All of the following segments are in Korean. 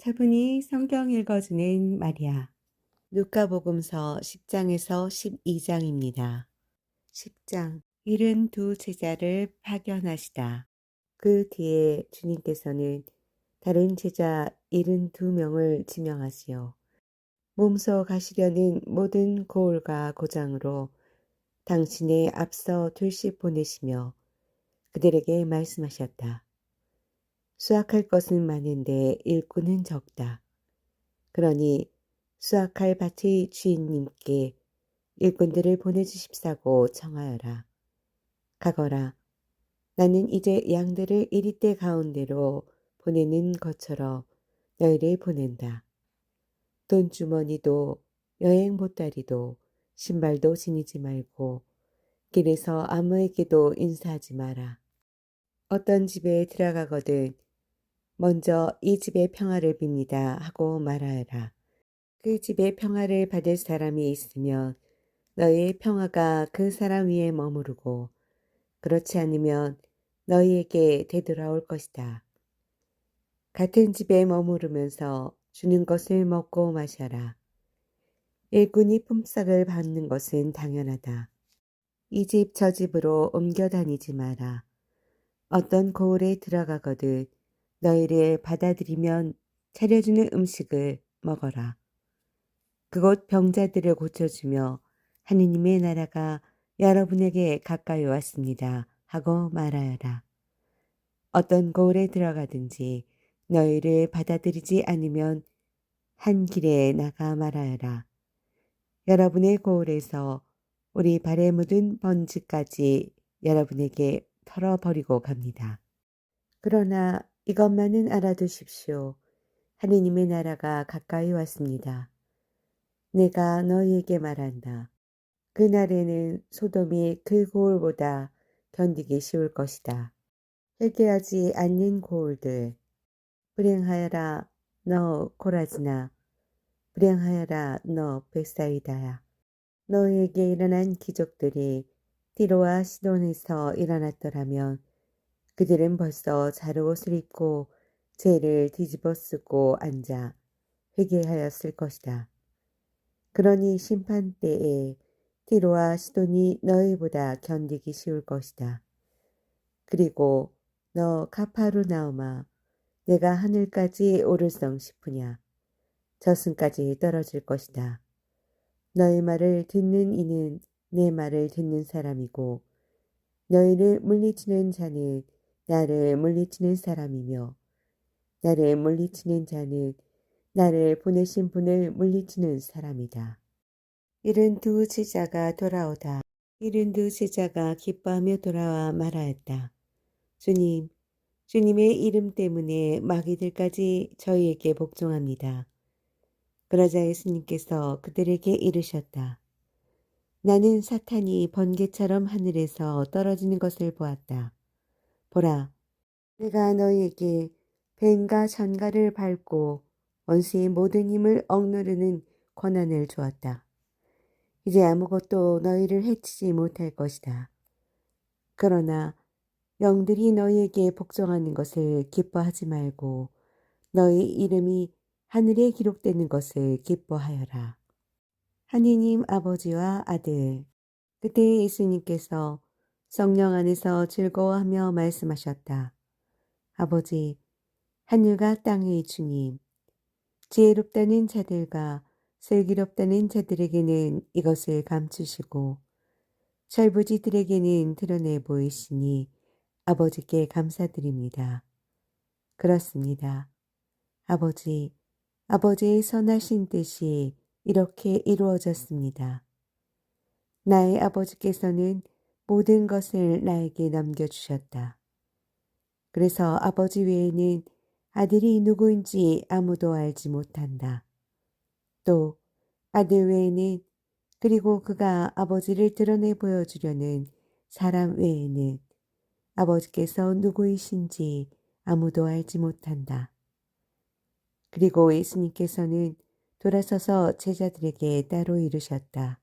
차분히 성경 읽어주는 마리아. 누가복음서 10장에서 12장입니다. 10장. 72 제자를 파견하시다. 그 뒤에 주님께서는 다른 제자 72명을 지명하시어 몸소 가시려는 모든 고을과 고장으로 당신의 앞서 둘씩 보내시며 그들에게 말씀하셨다. 수확할 것은 많은데 일꾼은 적다. 그러니 수확할 밭의 주인님께 일꾼들을 보내주십사고 청하여라. 가거라. 나는 이제 양들을 이리떼 가운데로 보내는 것처럼 너희를 보낸다. 돈주머니도 여행 보따리도 신발도 지니지 말고 길에서 아무에게도 인사하지 마라. 어떤 집에 들어가거든 먼저 이 집의 평화를 빕니다 하고 말하여라. 그 집에 평화를 받을 사람이 있으면 너희의 평화가 그 사람 위에 머무르고 그렇지 않으면 너희에게 되돌아올 것이다. 같은 집에 머무르면서 주는 것을 먹고 마셔라. 일꾼이 품삯을 받는 것은 당연하다. 이 집 저 집으로 옮겨 다니지 마라. 어떤 고을에 들어가거든 너희를 받아들이면 차려주는 음식을 먹어라. 그곳 병자들을 고쳐주며 하느님의 나라가 여러분에게 가까이 왔습니다 하고 말하여라. 어떤 고을에 들어가든지 너희를 받아들이지 않으면 한 길에 나가 말하여라. 여러분의 고을에서 우리 발에 묻은 번지까지 여러분에게 털어버리고 갑니다. 그러나 이것만은 알아두십시오. 하느님의 나라가 가까이 왔습니다. 내가 너희에게 말한다. 그날에는 소돔이 그 고을보다 견디기 쉬울 것이다. 회개하지 않는 고을들. 불행하여라 너 고라지나. 불행하여라 너 벳사이다야. 너희에게 일어난 기적들이 티로와 시돈에서 일어났더라면 그들은 벌써 자루옷을 입고 죄를 뒤집어 쓰고 앉아 회개하였을 것이다. 그러니 심판 때에 티로와 시돈이 너희보다 견디기 쉬울 것이다. 그리고 너 가파르나움아 내가 하늘까지 오를성 싶으냐. 저승까지 떨어질 것이다. 너희 말을 듣는 이는 내 말을 듣는 사람이고 너희를 물리치는 자는 나를 물리치는 사람이며 나를 물리치는 자는 나를 보내신 분을 물리치는 사람이다. 72 제자가 돌아오다. 72 제자가 기뻐하며 돌아와 말하였다. 주님, 주님의 이름 때문에 마귀들까지 저희에게 복종합니다. 그러자 예수님께서 그들에게 이르셨다. 나는 사탄이 번개처럼 하늘에서 떨어지는 것을 보았다. 보라, 내가 너희에게 뱀과 전갈을 밟고 원수의 모든 힘을 억누르는 권한을 주었다. 이제 아무것도 너희를 해치지 못할 것이다. 그러나 영들이 너희에게 복종하는 것을 기뻐하지 말고 너희 이름이 하늘에 기록되는 것을 기뻐하여라. 하느님 아버지와 아들. 그때 예수님께서 성령 안에서 즐거워하며 말씀하셨다. 아버지, 하늘과 땅의 주님, 지혜롭다는 자들과 슬기롭다는 자들에게는 이것을 감추시고 철부지들에게는 드러내 보이시니 아버지께 감사드립니다. 그렇습니다. 아버지, 아버지의 선하신 뜻이 이렇게 이루어졌습니다. 나의 아버지께서는 모든 것을 나에게 넘겨주셨다. 그래서 아버지 외에는 아들이 누구인지 아무도 알지 못한다. 또 아들 외에는 그리고 그가 아버지를 드러내 보여주려는 사람 외에는 아버지께서 누구이신지 아무도 알지 못한다. 그리고 예수님께서는 돌아서서 제자들에게 따로 이르셨다.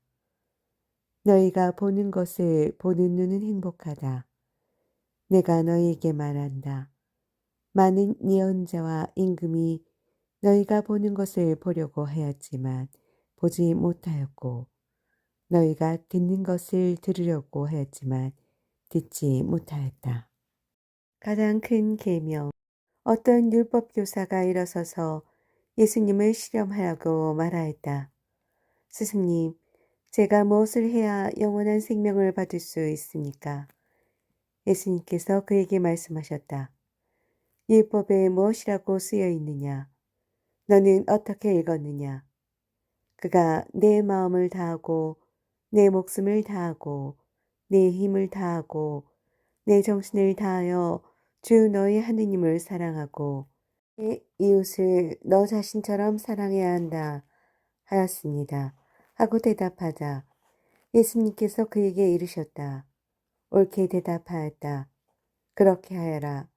너희가 보는 것을 보는 눈은 행복하다. 내가 너희에게 말한다. 많은 예언자와 임금이 너희가 보는 것을 보려고 하였지만 보지 못하였고 너희가 듣는 것을 들으려고 하였지만 듣지 못하였다. 가장 큰 계명. 어떤 율법 교사가 일어서서 예수님을 실험하라고 말하였다. 스승님, 제가 무엇을 해야 영원한 생명을 받을 수 있습니까? 예수님께서 그에게 말씀하셨다. 율법에 무엇이라고 쓰여 있느냐? 너는 어떻게 읽었느냐? 그가 내 마음을 다하고 내 목숨을 다하고 내 힘을 다하고 내 정신을 다하여 주 너의 하느님을 사랑하고 내 이웃을 너 자신처럼 사랑해야 한다 하였습니다. 하고 대답하자 예수님께서 그에게 이르셨다. 옳게 대답하였다. 그렇게 하여라.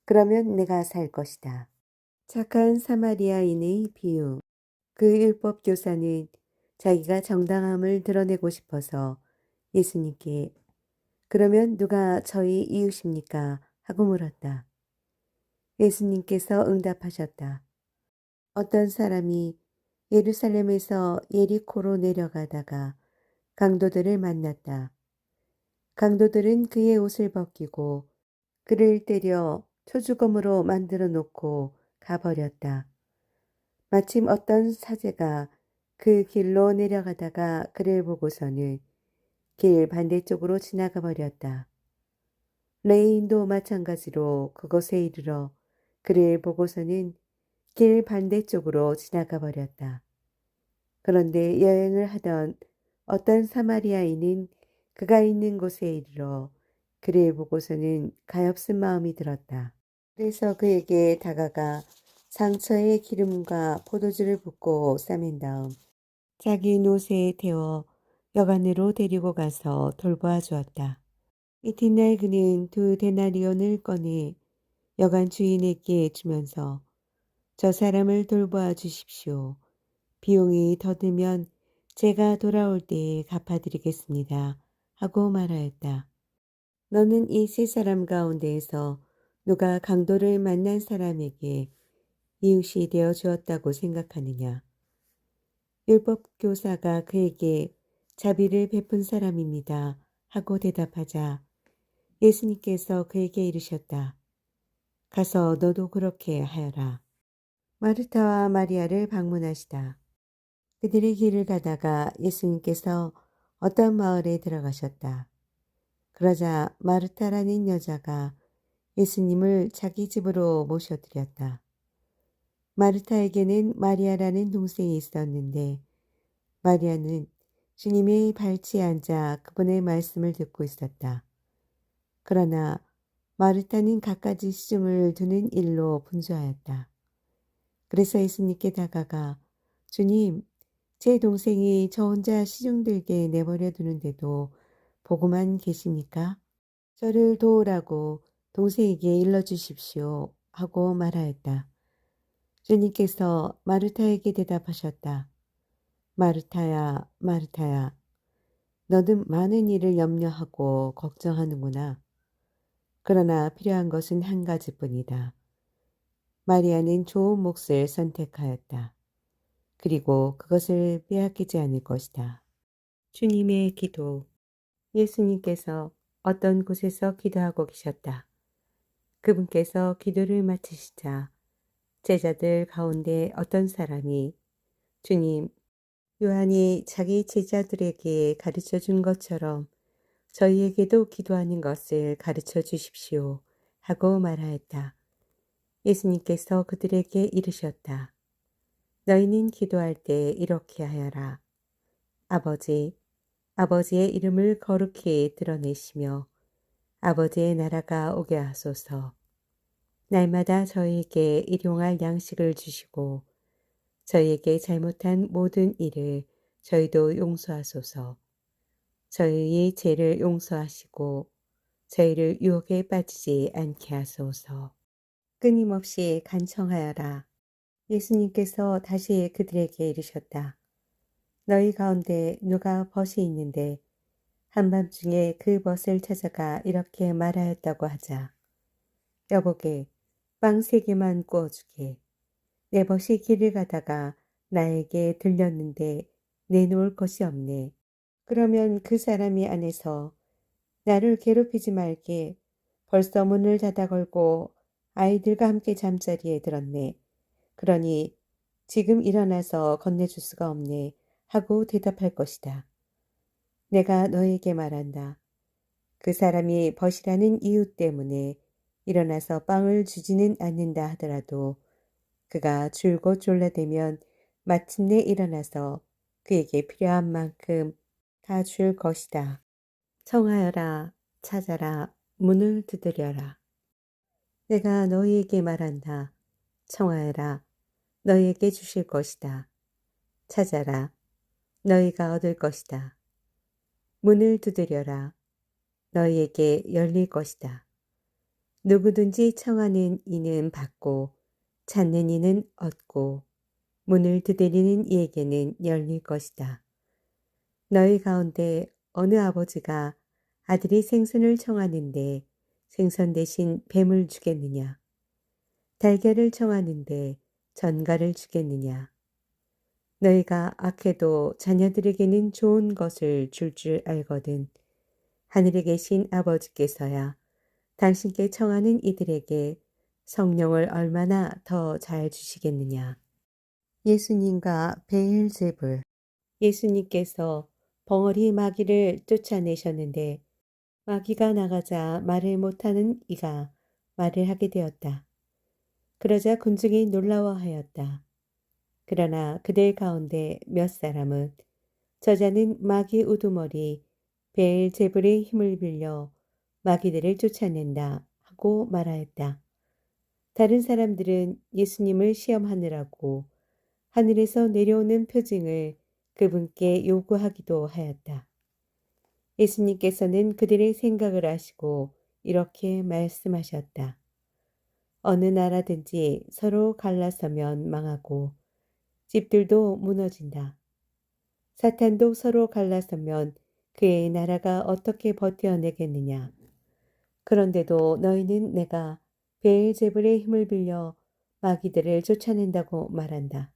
그러면 내가 살 것이다. 착한 사마리아인의 비유. 그 율법 교사는 자기가 정당함을 드러내고 싶어서 예수님께 그러면 누가 저희 이웃입니까? 하고 물었다. 예수님께서 응답하셨다. 어떤 사람이 예루살렘에서 예리코로 내려가다가 강도들을 만났다. 강도들은 그의 옷을 벗기고 그를 때려 초주검으로 만들어 놓고 가버렸다. 마침 어떤 사제가 그 길로 내려가다가 그를 보고서는 길 반대쪽으로 지나가 버렸다. 레인도 마찬가지로 그곳에 이르러 그를 보고서는 길 반대쪽으로 지나가 버렸다. 그런데 여행을 하던 어떤 사마리아인은 그가 있는 곳에 이르러 그를 보고서는 가엾은 마음이 들었다. 그래서 그에게 다가가 상처에 기름과 포도주를 붓고 싸맨 다음 자기 노새에 태워 여관으로 데리고 가서 돌보아 주었다. 이튿날 그는 2데나리온을 꺼내 여관 주인에게 주면서 저 사람을 돌보아 주십시오. 비용이 더 들면 제가 돌아올 때에 갚아드리겠습니다. 하고 말하였다. 너는 이 세 사람 가운데에서 누가 강도를 만난 사람에게 이웃이 되어 주었다고 생각하느냐? 율법 교사가 그에게 자비를 베푼 사람입니다. 하고 대답하자 예수님께서 그에게 이르셨다. 가서 너도 그렇게 하여라. 마르타와 마리아를 방문하시다. 그들이 길을 가다가 예수님께서 어떤 마을에 들어가셨다. 그러자 마르타라는 여자가 예수님을 자기 집으로 모셔드렸다. 마르타에게는 마리아라는 동생이 있었는데 마리아는 주님의 발치에 앉아 그분의 말씀을 듣고 있었다. 그러나 마르타는 갖가지 시중을 두는 일로 분주하였다. 그래서 예수님께 다가가 주님, 제 동생이 저 혼자 시중 들게 내버려 두는데도 보고만 계십니까? 저를 도우라고 동생에게 일러주십시오. 하고 말하였다. 주님께서 마르타에게 대답하셨다. 마르타야, 마르타야, 너는 많은 일을 염려하고 걱정하는구나. 그러나 필요한 것은 한 가지뿐이다. 마리아는 좋은 몫을 선택하였다. 그리고 그것을 빼앗기지 않을 것이다. 주님의 기도. 예수님께서 어떤 곳에서 기도하고 계셨다. 그분께서 기도를 마치시자 제자들 가운데 어떤 사람이 주님, 요한이 자기 제자들에게 가르쳐 준 것처럼 저희에게도 기도하는 것을 가르쳐 주십시오. 하고 말하였다. 예수님께서 그들에게 이르셨다. 너희는 기도할 때 이렇게 하여라. 아버지, 아버지의 이름을 거룩히 드러내시며 아버지의 나라가 오게 하소서. 날마다 저희에게 일용할 양식을 주시고 저희에게 잘못한 모든 일을 저희도 용서하소서. 저희의 죄를 용서하시고 저희를 유혹에 빠지지 않게 하소서. 끊임없이 간청하여라. 예수님께서 다시 그들에게 이르셨다. 너희 가운데 누가 벗이 있는데 한밤중에 그 벗을 찾아가 이렇게 말하였다고 하자. 여보게, 빵 3개만 구워주게. 내 벗이 길을 가다가 나에게 들렸는데 내놓을 것이 없네. 그러면 그 사람이 안에서 나를 괴롭히지 말게 벌써 문을 닫아 걸고 아이들과 함께 잠자리에 들었네. 그러니 지금 일어나서 건네줄 수가 없네 하고 대답할 것이다. 내가 너에게 말한다. 그 사람이 벗이라는 이유 때문에 일어나서 빵을 주지는 않는다 하더라도 그가 줄곧 졸라대면 마침내 일어나서 그에게 필요한 만큼 다 줄 것이다. 청하여라, 찾아라, 문을 두드려라. 내가 너희에게 말한다. 청하여라, 너희에게 주실 것이다. 찾아라, 너희가 얻을 것이다. 문을 두드려라, 너희에게 열릴 것이다. 누구든지 청하는 이는 받고 찾는 이는 얻고 문을 두드리는 이에게는 열릴 것이다. 너희 가운데 어느 아버지가 아들이 생선을 청하는데 생선 대신 뱀을 주겠느냐? 달걀을 청하는데 전갈을 주겠느냐? 너희가 악해도 자녀들에게는 좋은 것을 줄 알거든. 하늘에 계신 아버지께서야 당신께 청하는 이들에게 성령을 얼마나 더 잘 주시겠느냐. 예수님과 베엘제불. 예수님께서 벙어리 마귀를 쫓아내셨는데 마귀가 나가자 말을 못하는 이가 말을 하게 되었다. 그러자 군중이 놀라워하였다. 그러나 그들 가운데 몇 사람은 저자는 마귀 우두머리 베엘제불의 힘을 빌려 마귀들을 쫓아낸다 하고 말하였다. 다른 사람들은 예수님을 시험하느라고 하늘에서 내려오는 표징을 그분께 요구하기도 하였다. 예수님께서는 그들의 생각을 아시고 이렇게 말씀하셨다. 어느 나라든지 서로 갈라서면 망하고 집들도 무너진다. 사탄도 서로 갈라서면 그의 나라가 어떻게 버텨내겠느냐. 그런데도 너희는 내가 베엘제불의 힘을 빌려 마귀들을 쫓아낸다고 말한다.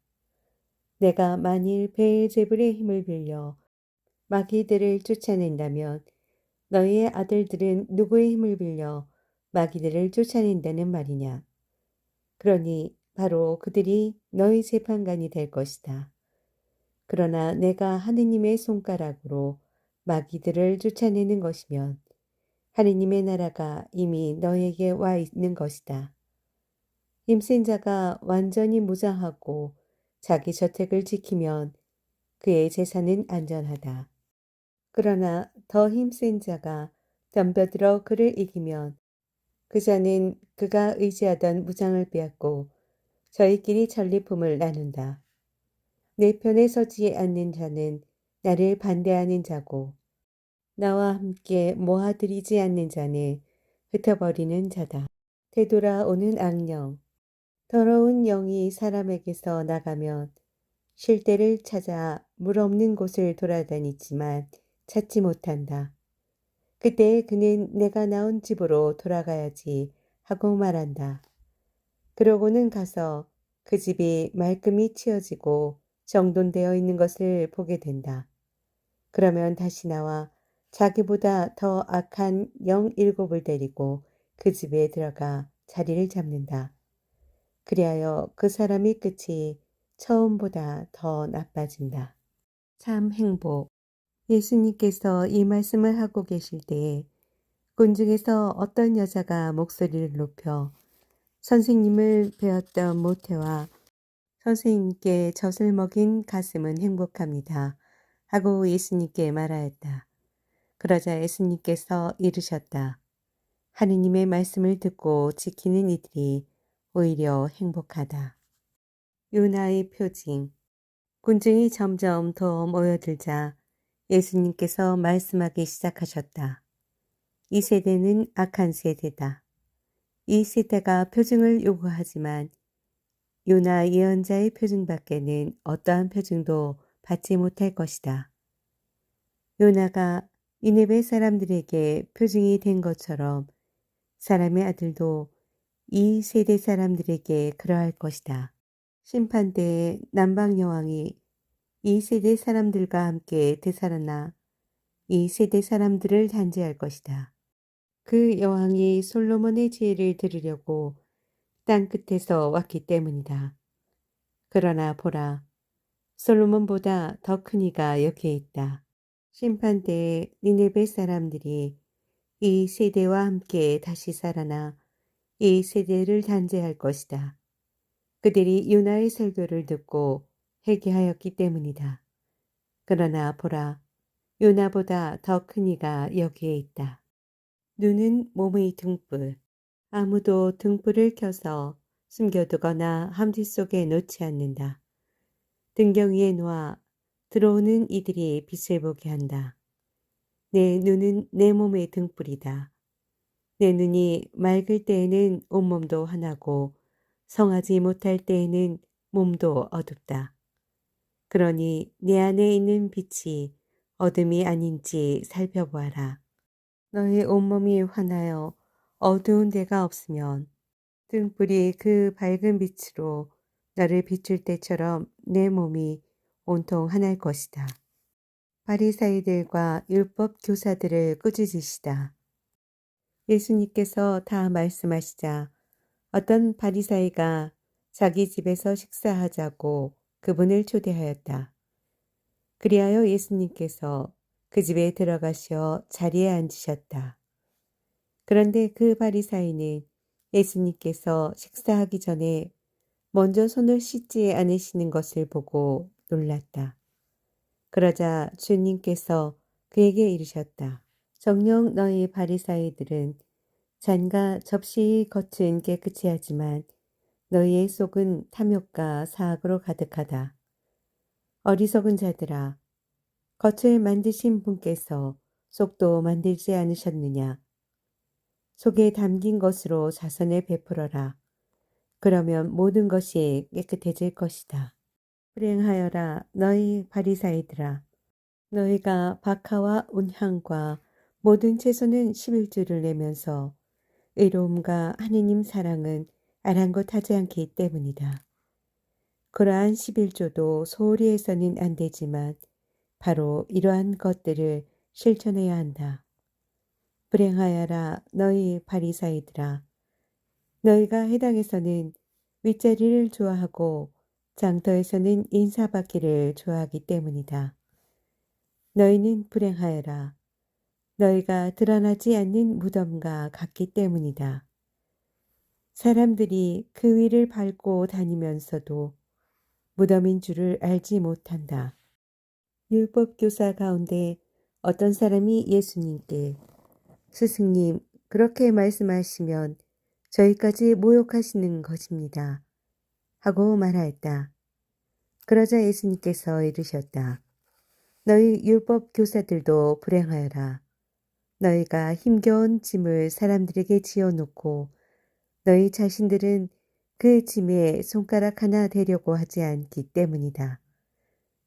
내가 만일 베엘제불의 힘을 빌려 마귀들을 쫓아낸다면 너희의 아들들은 누구의 힘을 빌려 마귀들을 쫓아낸다는 말이냐. 그러니 바로 그들이 너희 재판관이 될 것이다. 그러나 내가 하느님의 손가락으로 마귀들을 쫓아내는 것이면 하느님의 나라가 이미 너에게 와 있는 것이다. 힘센 자가 완전히 무장하고 자기 저택을 지키면 그의 재산은 안전하다. 그러나 더 힘센 자가 덤벼들어 그를 이기면 그 자는 그가 의지하던 무장을 빼앗고 저희끼리 전리품을 나눈다. 내 편에 서지 않는 자는 나를 반대하는 자고 나와 함께 모아들이지 않는 자는 흩어버리는 자다. 되돌아오는 악령. 더러운 영이 사람에게서 나가면 쉴 데를 찾아 물 없는 곳을 돌아다니지만 찾지 못한다. 그때 그는 내가 나온 집으로 돌아가야지 하고 말한다. 그러고는 가서 그 집이 말끔히 치워지고 정돈되어 있는 것을 보게 된다. 그러면 다시 나와 자기보다 더 악한 영 7을 데리고 그 집에 들어가 자리를 잡는다. 그리하여 그 사람의 끝이 처음보다 더 나빠진다. 참 행복. 예수님께서 이 말씀을 하고 계실 때에 군중에서 어떤 여자가 목소리를 높여 선생님을 배웠던 모태와 선생님께 젖을 먹인 가슴은 행복합니다. 하고 예수님께 말하였다. 그러자 예수님께서 이르셨다. 하느님의 말씀을 듣고 지키는 이들이 오히려 행복하다. 요나의 표징. 군중이 점점 더 모여들자 예수님께서 말씀하기 시작하셨다. 이 세대는 악한 세대다. 이 세대가 표징을 요구하지만 요나 예언자의 표징밖에는 어떠한 표징도 받지 못할 것이다. 요나가 니네베 사람들에게 표징이 된 것처럼 사람의 아들도 이 세대 사람들에게 그러할 것이다. 심판대에 남방 여왕이 이 세대 사람들과 함께 되살아나 이 세대 사람들을 단죄할 것이다. 그 여왕이 솔로몬의 지혜를 들으려고 땅 끝에서 왔기 때문이다. 그러나 보라, 솔로몬보다 더 큰 이가 여기에 있다. 심판대에 니네베 사람들이 이 세대와 함께 다시 살아나 이 세대를 단죄할 것이다. 그들이 요나의 설교를 듣고 회개하였기 때문이다. 그러나 보라, 요나보다 더 큰 이가 여기에 있다. 눈은 몸의 등불. 아무도 등불을 켜서 숨겨두거나 함지 속에 놓지 않는다. 등경 위에 놓아 들어오는 이들이 빛을 보게 한다. 내 눈은 내 몸의 등불이다. 내 눈이 맑을 때에는 온몸도 환하고 성하지 못할 때에는 몸도 어둡다. 그러니 내 안에 있는 빛이 어둠이 아닌지 살펴보아라. 너의 온몸이 환하여 어두운 데가 없으면 등불이 그 밝은 빛으로 너를 비출 때처럼 내 몸이 온통 환할 것이다. 바리사이들과 율법 교사들을 꾸짖으시다. 예수님께서 다 말씀하시자 어떤 바리사이가 자기 집에서 식사하자고 그분을 초대하였다. 그리하여 예수님께서 그 집에 들어가시어 자리에 앉으셨다. 그런데 그 바리사이는 예수님께서 식사하기 전에 먼저 손을 씻지 않으시는 것을 보고 놀랐다. 그러자 주님께서 그에게 이르셨다. 정녕 너희 바리사이들은 잔과 접시 겉은 깨끗이 하지만 너희의 속은 탐욕과 사악으로 가득하다. 어리석은 자들아, 겉을 만드신 분께서 속도 만들지 않으셨느냐? 속에 담긴 것으로 자선을 베풀어라. 그러면 모든 것이 깨끗해질 것이다. 불행하여라 너희 바리사이들아. 너희가 박하와 온향과 모든 채소는 11주를 내면서 의로움과 하느님 사랑은 아랑곳하지 않기 때문이다. 그러한 11조도 소홀히 해서는 안 되지만 바로 이러한 것들을 실천해야 한다. 불행하여라 너희 바리사이들아. 너희가 해당에서는 윗자리를 좋아하고 장터에서는 인사받기를 좋아하기 때문이다. 너희는 불행하여라. 너희가 드러나지 않는 무덤과 같기 때문이다. 사람들이 그 위를 밟고 다니면서도 무덤인 줄을 알지 못한다. 율법교사 가운데 어떤 사람이 예수님께 스승님, 그렇게 말씀하시면 저희까지 모욕하시는 것입니다. 하고 말하였다. 그러자 예수님께서 이르셨다. 너희 율법 교사들도 불행하여라. 너희가 힘겨운 짐을 사람들에게 지어놓고 너희 자신들은 그 짐에 손가락 하나 대려고 하지 않기 때문이다.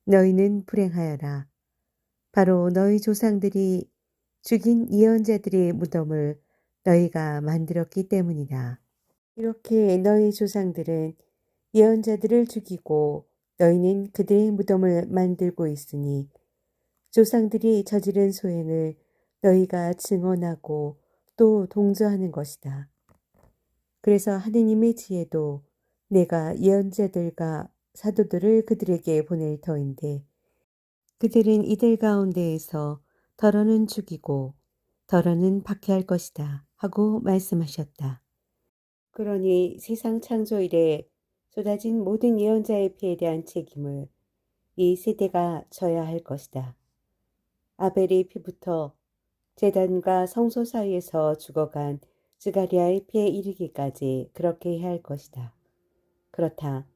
너희는 불행하여라. 바로 너희 조상들이 죽인 예언자들의 무덤을 너희가 만들었기 때문이다. 이렇게 너희 조상들은 예언자들을 죽이고 너희는 그들의 무덤을 만들고 있으니 조상들이 저지른 소행을 너희가 증언하고 또 동조하는 것이다. 그래서 하느님의 지혜도 내가 예언자들과 사도들을 그들에게 보낼 터인데 그들은 이들 가운데에서 더러는 죽이고 더러는 박해할 것이다 하고 말씀하셨다. 그러니 세상 창조 이래 쏟아진 모든 예언자의 피에 대한 책임을 이 세대가 져야 할 것이다. 아벨의 피부터 제단과 성소 사이에서 죽어간 스가랴의 피에 이르기까지 그렇게 해야 할 것이다. 그렇다.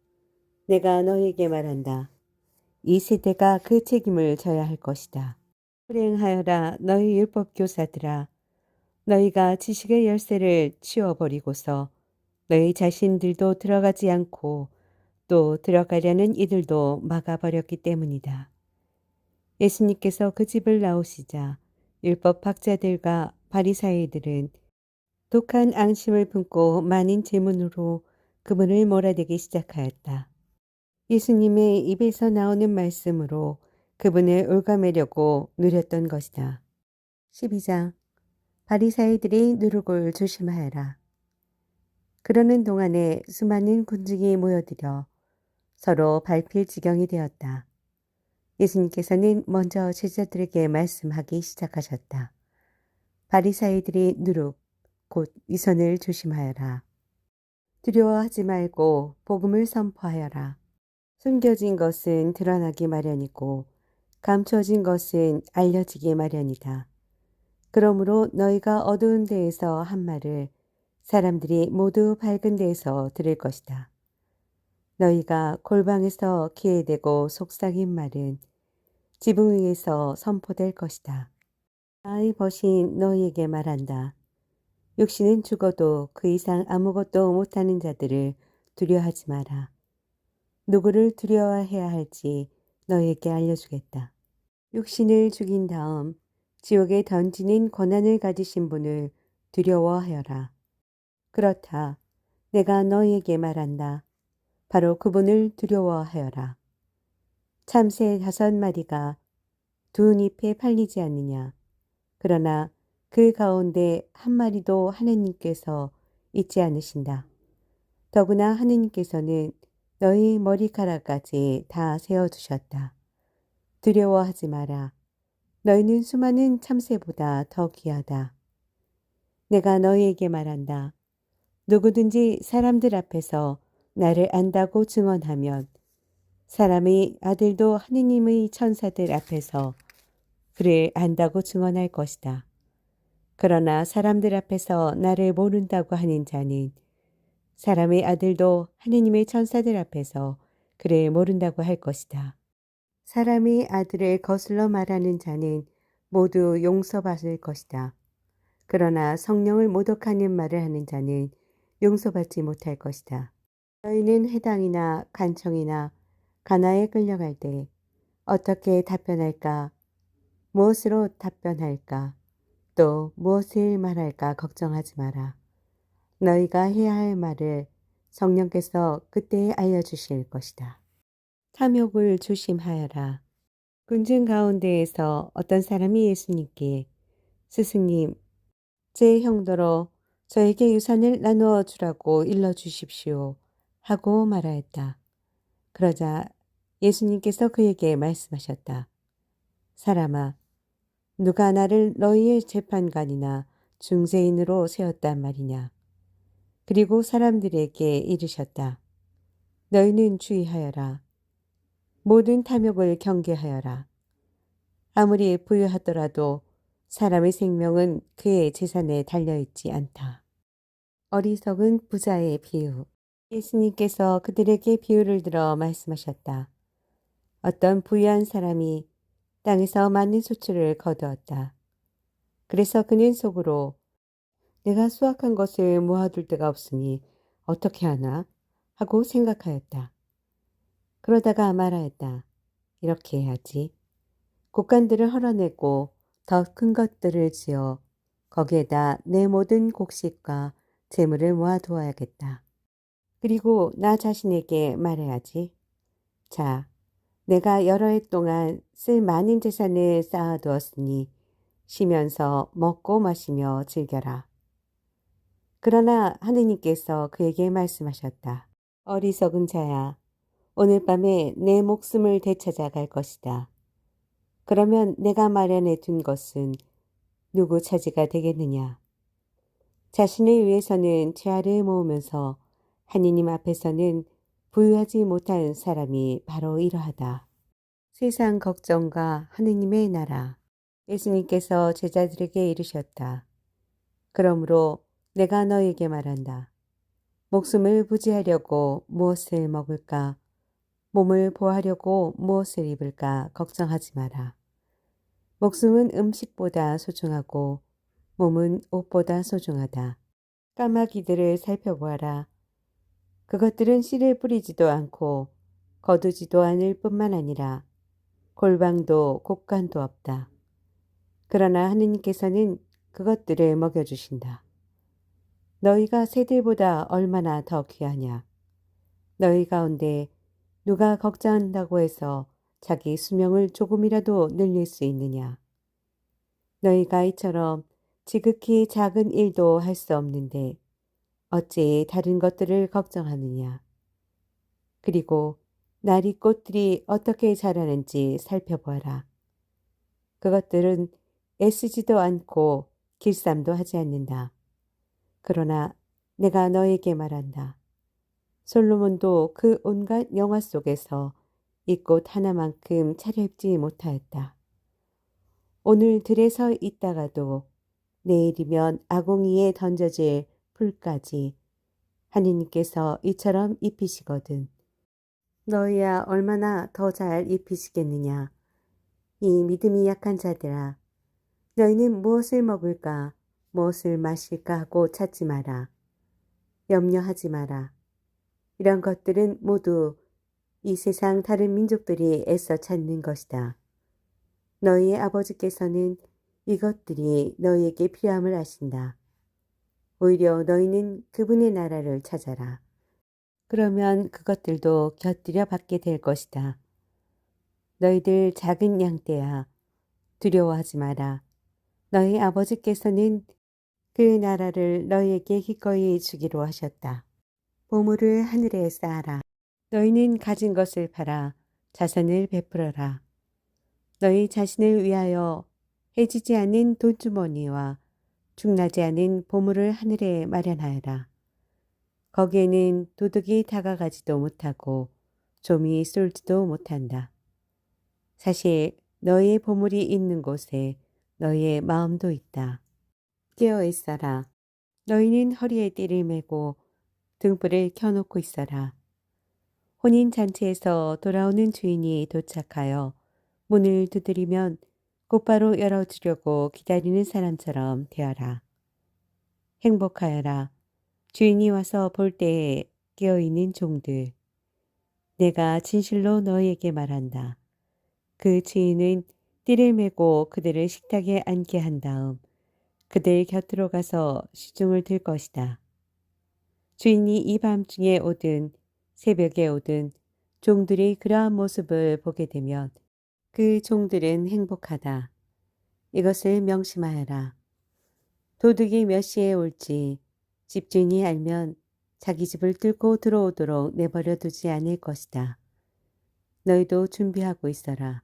내가 너에게 말한다. 이 세대가 그 책임을 져야 할 것이다. 불행하여라 너희 율법 교사들아. 너희가 지식의 열쇠를 치워버리고서 너희 자신들도 들어가지 않고 또 들어가려는 이들도 막아버렸기 때문이다. 예수님께서 그 집을 나오시자 율법 학자들과 바리사이들은 독한 앙심을 품고 많은 질문으로 그분을 몰아대기 시작하였다. 예수님의 입에서 나오는 말씀으로 그분을 올가매려고 누렸던 것이다. 12장 바리사이들이 누룩을 조심하여라. 그러는 동안에 수많은 군중이 모여들어 서로 밟힐 지경이 되었다. 예수님께서는 먼저 제자들에게 말씀하기 시작하셨다. 바리사이들이 누룩, 곧 위선을 조심하여라. 두려워하지 말고 복음을 선포하여라. 숨겨진 것은 드러나기 마련이고 감춰진 것은 알려지기 마련이다. 그러므로 너희가 어두운 데에서 한 말을 사람들이 모두 밝은 데에서 들을 것이다. 너희가 골방에서 귀에 대고 속삭인 말은 지붕 위에서 선포될 것이다. 나의 벗인 너희에게 말한다. 육신은 죽어도 그 이상 아무것도 못하는 자들을 두려워하지 마라. 누구를 두려워해야 할지 너희에게 알려주겠다. 육신을 죽인 다음 지옥에 던지는 권한을 가지신 분을 두려워하여라. 그렇다. 내가 너희에게 말한다. 바로 그분을 두려워하여라. 참새 5마리가 두 잎에 팔리지 않느냐. 그러나 그 가운데 한 마리도 하느님께서 잊지 않으신다. 더구나 하느님께서는 너희 머리카락까지 다 세워두셨다. 두려워하지 마라. 너희는 수많은 참새보다 더 귀하다. 내가 너희에게 말한다. 누구든지 사람들 앞에서 나를 안다고 증언하면 사람의 아들도 하느님의 천사들 앞에서 그를 안다고 증언할 것이다. 그러나 사람들 앞에서 나를 모른다고 하는 자는 사람의 아들도 하느님의 천사들 앞에서 그를 모른다고 할 것이다. 사람의 아들을 거슬러 말하는 자는 모두 용서받을 것이다. 그러나 성령을 모독하는 말을 하는 자는 용서받지 못할 것이다. 너희는 회당이나 간청이나 가나에 끌려갈 때 어떻게 답변할까? 무엇으로 답변할까? 또 무엇을 말할까 걱정하지 마라. 너희가 해야 할 말을 성령께서 그때에 알려주실 것이다. 탐욕을 조심하여라. 군중 가운데에서 어떤 사람이 예수님께 스승님, 제 형더러 저에게 유산을 나누어 주라고 일러주십시오 하고 말하였다. 그러자 예수님께서 그에게 말씀하셨다. 사람아, 누가 나를 너희의 재판관이나 중재인으로 세웠단 말이냐. 그리고 사람들에게 이르셨다. 너희는 주의하여라. 모든 탐욕을 경계하여라. 아무리 부유하더라도 사람의 생명은 그의 재산에 달려있지 않다. 어리석은 부자의 비유. 예수님께서 그들에게 비유를 들어 말씀하셨다. 어떤 부유한 사람이 땅에서 많은 소출을 거두었다. 그래서 그는 속으로 내가 수확한 것을 모아둘 데가 없으니 어떻게 하나 하고 생각하였다. 그러다가 말하였다. 이렇게 해야지. 곡간들을 헐어내고 더 큰 것들을 지어 거기에다 내 모든 곡식과 재물을 모아두어야겠다. 그리고 나 자신에게 말해야지. 자, 내가 여러 해 동안 쓸 많은 재산을 쌓아두었으니 쉬면서 먹고 마시며 즐겨라. 그러나 하느님께서 그에게 말씀하셨다. 어리석은 자야, 오늘 밤에 내 목숨을 되찾아 갈 것이다. 그러면 내가 마련해 둔 것은 누구 차지가 되겠느냐? 자신을 위해서는 죄를 모으면서 하느님 앞에서는 부유하지 못한 사람이 바로 이러하다. 세상 걱정과 하느님의 나라. 예수님께서 제자들에게 이르셨다. 그러므로 내가 너에게 말한다. 목숨을 부지하려고 무엇을 먹을까? 몸을 보호하려고 무엇을 입을까? 걱정하지 마라. 목숨은 음식보다 소중하고 몸은 옷보다 소중하다. 까마귀들을 살펴보아라. 그것들은 씨를 뿌리지도 않고 거두지도 않을 뿐만 아니라 골방도 곡간도 없다. 그러나 하느님께서는 그것들을 먹여주신다. 너희가 새들보다 얼마나 더 귀하냐. 너희 가운데 누가 걱정한다고 해서 자기 수명을 조금이라도 늘릴 수 있느냐? 너희가 이처럼 지극히 작은 일도 할 수 없는데 어찌 다른 것들을 걱정하느냐? 그리고 나리꽃들이 어떻게 자라는지 살펴보아라. 그것들은 애쓰지도 않고 길쌈도 하지 않는다. 그러나 내가 너에게 말한다. 솔로몬도 그 온갖 영화 속에서 이 꽃 하나만큼 차려입지 못하였다. 오늘 들에 서 있다가도 내일이면 아궁이에 던져질 풀까지 하느님께서 이처럼 입히시거든. 너희야 얼마나 더 잘 입히시겠느냐. 이 믿음이 약한 자들아, 너희는 무엇을 먹을까, 무엇을 마실까 하고 찾지 마라. 염려하지 마라. 이런 것들은 모두 이 세상 다른 민족들이 애써 찾는 것이다. 너희의 아버지께서는 이것들이 너희에게 필요함을 아신다. 오히려 너희는 그분의 나라를 찾아라. 그러면 그것들도 곁들여 받게 될 것이다. 너희들 작은 양떼야, 두려워하지 마라. 너희 아버지께서는 그 나라를 너희에게 기꺼이 주기로 하셨다. 보물을 하늘에 쌓아라. 너희는 가진 것을 팔아 자선을 베풀어라. 너희 자신을 위하여 해지지 않는 돈주머니와 중나지 않은 보물을 하늘에 마련하여라. 거기에는 도둑이 다가가지도 못하고 좀이 쏠지도 못한다. 사실 너희의 보물이 있는 곳에 너희의 마음도 있다. 깨어 있어라. 너희는 허리에 띠를 메고 등불을 켜놓고 있어라. 혼인잔치에서 돌아오는 주인이 도착하여 문을 두드리면 곧바로 열어주려고 기다리는 사람처럼 되어라. 행복하여라. 주인이 와서 볼 때에 깨어있는 종들. 내가 진실로 너희에게 말한다. 그 주인은 띠를 메고 그들을 식탁에 앉게 한 다음 그들 곁으로 가서 시중을 들 것이다. 주인이 이 밤중에 오든 새벽에 오든 종들이 그러한 모습을 보게 되면 그 종들은 행복하다. 이것을 명심하여라. 도둑이 몇 시에 올지 집주인이 알면 자기 집을 뚫고 들어오도록 내버려 두지 않을 것이다. 너희도 준비하고 있어라.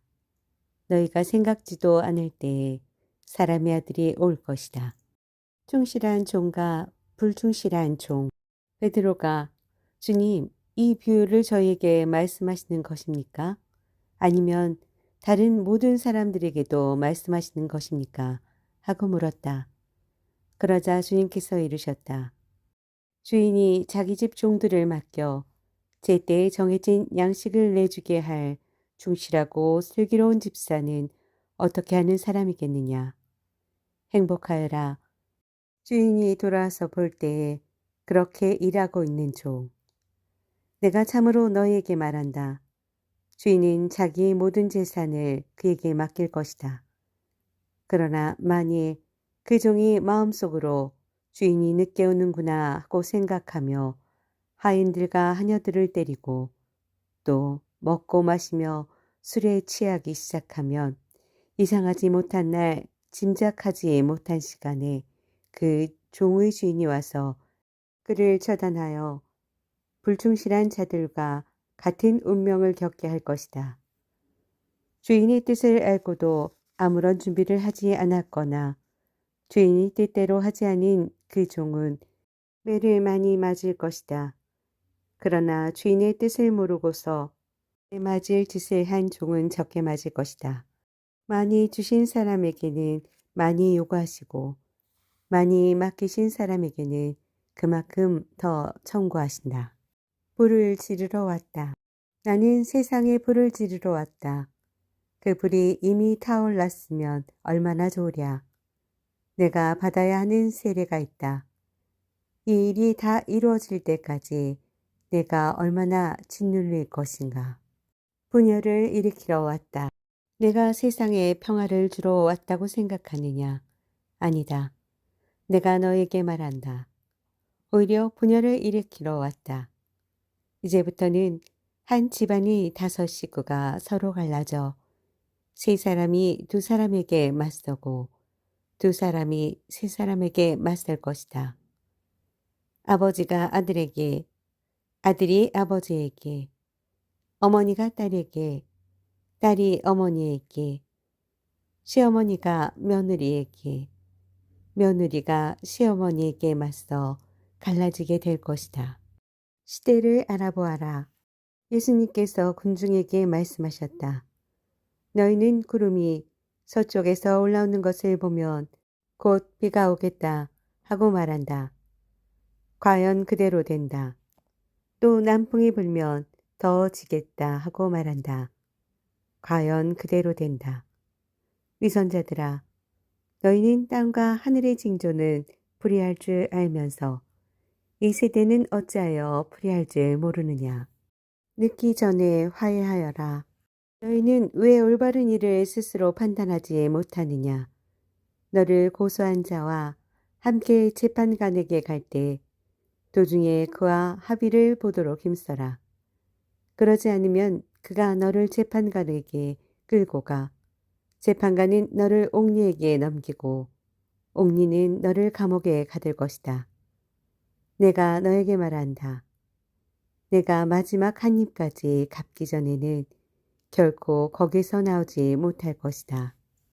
너희가 생각지도 않을 때에 사람의 아들이 올 것이다. 충실한 종과 불충실한 종. 베드로가 주님, 이 비유를 저희에게 말씀하시는 것입니까? 아니면 다른 모든 사람들에게도 말씀하시는 것입니까? 하고 물었다. 그러자 주님께서 이르셨다. 주인이 자기 집 종들을 맡겨 제때에 정해진 양식을 내주게 할 충실하고 슬기로운 집사는 어떻게 하는 사람이겠느냐. 행복하여라. 주인이 돌아와서 볼 때에 그렇게 일하고 있는 종. 내가 참으로 너희에게 말한다. 주인은 자기의 모든 재산을 그에게 맡길 것이다. 그러나 만일 그 종이 마음속으로 주인이 늦게 오는구나 하고 생각하며 하인들과 하녀들을 때리고 또 먹고 마시며 술에 취하기 시작하면 이상하지 못한 날 짐작하지 못한 시간에 그 종의 주인이 와서 그를 처단하여 불충실한 자들과 같은 운명을 겪게 할 것이다. 주인의 뜻을 알고도 아무런 준비를 하지 않았거나 주인이 뜻대로 하지 않은 그 종은 매를 많이 맞을 것이다. 그러나 주인의 뜻을 모르고서 맞을 짓을 한 종은 적게 맞을 것이다. 많이 주신 사람에게는 많이 요구하시고 많이 맡기신 사람에게는 그만큼 더 청구하신다. 불을 지르러 왔다. 나는 세상에 불을 지르러 왔다. 그 불이 이미 타올랐으면 얼마나 좋으랴. 내가 받아야 하는 세례가 있다. 이 일이 다 이루어질 때까지 내가 얼마나 짓눌릴 것인가. 분열을 일으키러 왔다. 내가 세상에 평화를 주러 왔다고 생각하느냐? 아니다. 내가 너에게 말한다. 오히려 분열을 일으키러 왔다. 이제부터는 한 집안이 5 식구가 서로 갈라져 3 사람이 2 사람에게 맞서고 2 사람이 3 사람에게 맞설 것이다. 아버지가 아들에게, 아들이 아버지에게, 어머니가 딸에게, 딸이 어머니에게, 시어머니가 며느리에게, 며느리가 시어머니에게 맞서 갈라지게 될 것이다. 시대를 알아보아라. 예수님께서 군중에게 말씀하셨다. 너희는 구름이 서쪽에서 올라오는 것을 보면 곧 비가 오겠다 하고 말한다. 과연 그대로 된다. 또 남풍이 불면 더 지겠다 하고 말한다. 과연 그대로 된다. 위선자들아, 너희는 땅과 하늘의 징조는 불의할 줄 알면서 이 세대는 어찌하여 불의할 줄 모르느냐. 늦기 전에 화해하여라. 너희는 왜 올바른 일을 스스로 판단하지 못하느냐. 너를 고소한 자와 함께 재판관에게 갈 때 도중에 그와 합의를 보도록 힘써라. 그러지 않으면 그가 너를 재판관에게 끌고 가 재판관은 너를 옥리에게 넘기고 옥리는 너를 감옥에 가둘 것이다. 내가 너에게 말한다. 내가 마지막 한 입까지 갚기 전에는 결코 거기서 나오지 못할 것이다.